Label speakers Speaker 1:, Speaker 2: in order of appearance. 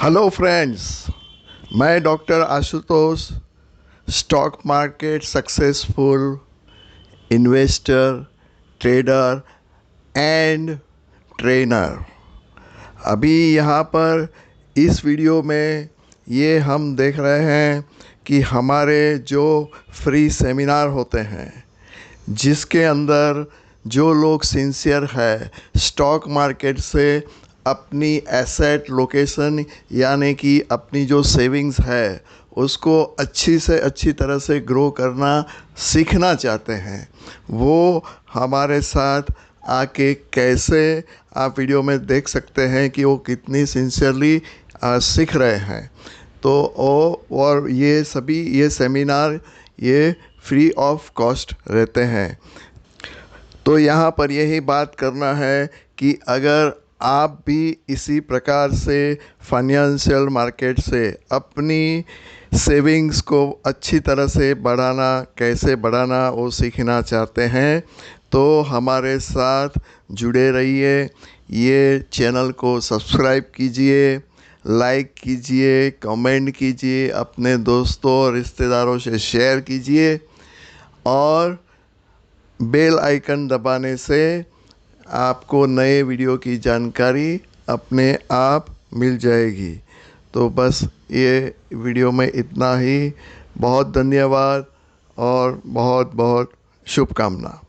Speaker 1: Hello friends, मैं doctor Ashutosh, stock market successful investor, trader and trainer. अभी यहाँ पर इस वीडियो में ये हम देख रहे हैं कि हमारे जो फ्री सेमिनार होते हैं, जिसके अंदर जो लोग सिंसियर है स्टॉक मार्केट से अपनी एसेट लोकेशन यानी कि अपनी जो सेविंग्स है उसको अच्छी से अच्छी तरह से ग्रो करना सीखना चाहते हैं, वो हमारे साथ आके कैसे आप वीडियो में देख सकते हैं कि वो कितनी सिंसियरली सीख रहे हैं। तो और ये सेमिनार ये फ्री ऑफ कॉस्ट रहते हैं। तो यहाँ पर यही बात करना है कि अगर आप भी इसी प्रकार से फाइनेंशियल मार्केट से अपनी सेविंग्स को अच्छी तरह से कैसे बढ़ाना वो सीखना चाहते हैं तो हमारे साथ जुड़े रहिए। ये चैनल को सब्सक्राइब कीजिए, लाइक कीजिए, कमेंट कीजिए, अपने दोस्तों और रिश्तेदारों से शेयर कीजिए और बेल आइकन दबाने से आपको नए वीडियो की जानकारी अपने आप मिल जाएगी। तो बस ये वीडियो में इतना ही। बहुत धन्यवाद और बहुत बहुत शुभकामना।